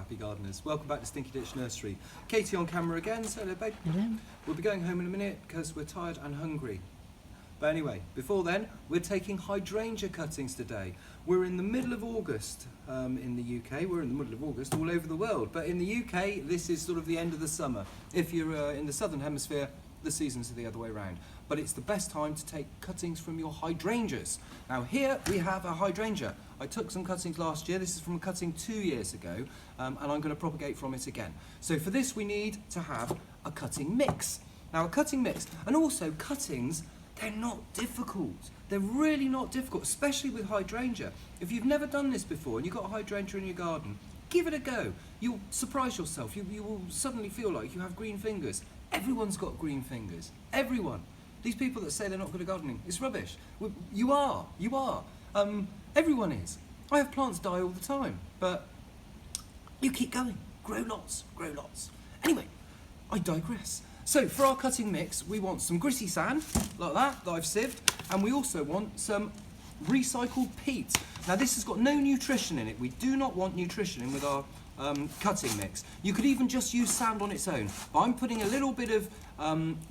happy gardeners. Welcome back to Stinky Nursery. Katie on camera again, so hello babe. Hello. We'll be going home in a minute because we're tired and hungry. But anyway, before then, we're taking hydrangea cuttings today. We're in the middle of August in the UK. We're in the middle of August all over the world. But in the UK, this is sort of the end of the summer. If you're in the southern hemisphere, the seasons are the other way around. But it's the best time to take cuttings from your hydrangeas. Now here we have a hydrangea. I took some cuttings last year. This is from a cutting 2 years ago, and I'm going to propagate from it again. So for this we need to have a cutting mix. Now a cutting mix, and also cuttings, they're not difficult. They're really not difficult, especially with hydrangea. If you've never done this before and you've got a hydrangea in your garden, give it a go. You'll surprise yourself. You will suddenly feel like you have green fingers. Everyone's got green fingers. Everyone. These people that say they're not good at gardening, it's rubbish. You are. Everyone is. I have plants die all the time, but you keep going. Grow lots, grow lots. Anyway, I digress. So for our cutting mix, we want some gritty sand, like that I've sieved, and we also want some recycled peat. Now this has got no nutrition in it. We do not want nutrition in with our cutting mix. You could even just use sand on its own, but I'm putting a little bit of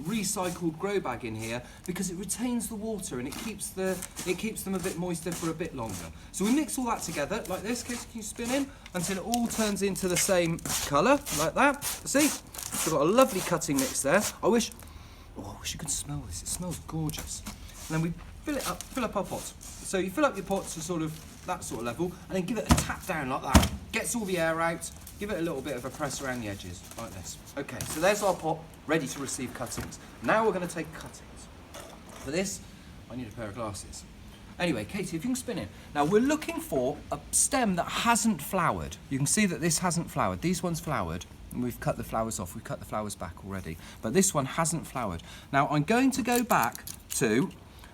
recycled grow bag in here because it retains the water and it keeps them a bit moister for a bit longer. So we mix all that together like this. Katie, can you spin in until it all turns into the same colour like that? See, we've got a lovely cutting mix there. I wish you could smell this. It smells gorgeous. And then we fill up our pot. So you fill up your pot to sort of that sort of level, and then give it a tap down like that. Gets all the air out. Give it a little bit of a press around the edges, like this. Okay, so there's our pot, ready to receive cuttings. Now we're going to take cuttings. For this, I need a pair of glasses. Anyway, Katie, if you can spin in. Now we're looking for a stem that hasn't flowered. You can see that this hasn't flowered. These ones flowered, and we've cut the flowers off. We've cut the flowers back already. But this one hasn't flowered. Now I'm going to go back to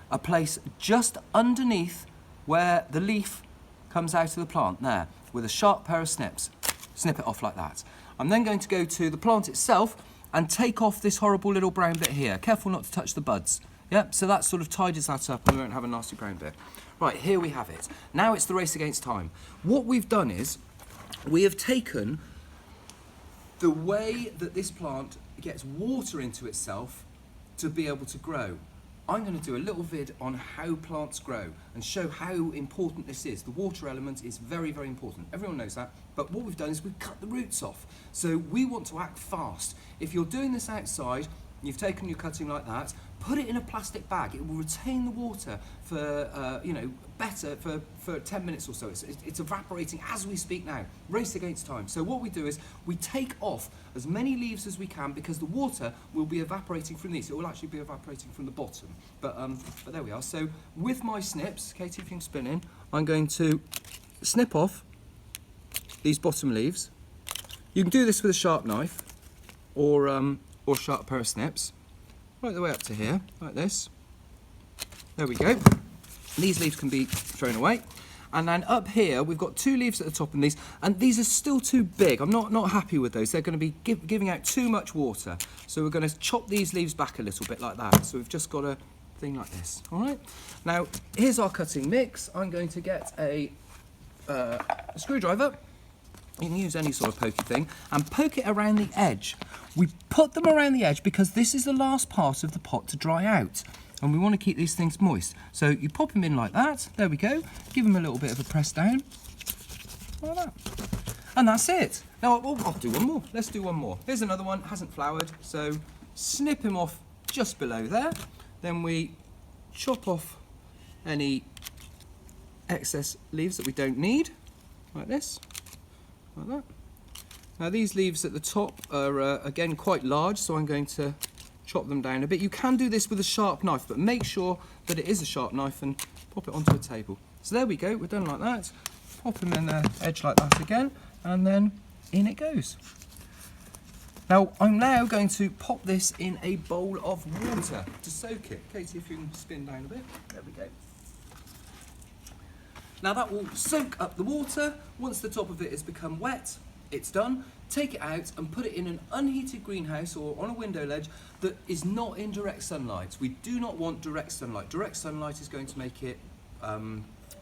a place just underneath where the leaf comes out of the plant, there, with a sharp pair of snips. Snip it off like that. I'm then going to go to the plant itself and take off this horrible little brown bit here. Careful not to touch the buds. Yep, so that sort of tidies that up and we won't have a nasty brown bit. Right, here we have it. Now it's the race against time. What we've done is, we have taken the way that this plant gets water into itself to be able to grow. I'm going to do a little vid on how plants grow and show how important this is. The water element is very, very important. Everyone knows that. But what we've done is we've cut the roots off. So we want to act fast. If you're doing this outside, you've taken your cutting like that, put it in a plastic bag. It will retain the water for, better for 10 minutes or so. It's evaporating as we speak now. Race against time. So what we do is we take off as many leaves as we can because the water will be evaporating from these. It will actually be evaporating from the bottom. But there we are. So with my snips, Katie, if you can spin in, I'm going to snip off these bottom leaves. You can do this with a sharp knife or sharp pair of snips. Right the way up to here, like this. There we go. These leaves can be thrown away. And then up here, we've got 2 leaves at the top of these, and these are still too big. I'm not happy with those. They're going to be giving out too much water. So we're going to chop these leaves back a little bit like that. So we've just got a thing like this, all right? Now, here's our cutting mix. I'm going to get a screwdriver. You can use any sort of pokey thing and poke it around the edge. We put them around the edge because this is the last part of the pot to dry out and we want to keep these things moist. So you pop them in like that, there we go. Give them a little bit of a press down, like that. And that's it. Now I'll do one more, let's do one more. Here's another one, hasn't flowered, so snip him off just below there. Then we chop off any excess leaves that we don't need, like this. Like that. Now these leaves at the top are again quite large, so I'm going to chop them down a bit. You can do this with a sharp knife, but make sure that it is a sharp knife and pop it onto a table. So there we go, we're done like that. Pop them in the edge like that again, and then in it goes. Now I'm now going to pop this in a bowl of water to soak it. Katie, if you can spin down a bit. There we go. Now that will soak up the water. Once the top of it has become wet, it's done. Take it out and put it in an unheated greenhouse or on a window ledge that is not in direct sunlight. We do not want direct sunlight. Direct sunlight is going to make it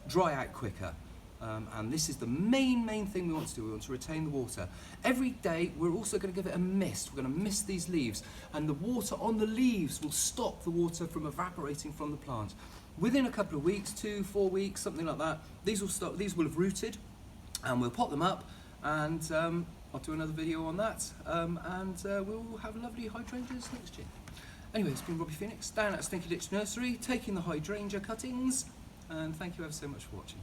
dry out quicker. And this is the main thing we want to do. We want to retain the water. Every day we're also going to give it a mist. We're going to mist these leaves, and the water on the leaves will stop the water from evaporating from the plant. Within a couple of weeks, 2-4 weeks, something like that, these will have rooted, and we'll pot them up, and I'll do another video on that, and we'll have lovely hydrangeas next year. Anyway, it's been Robbie Phoenix down at Stinky Nursery taking the hydrangea cuttings, and thank you ever so much for watching.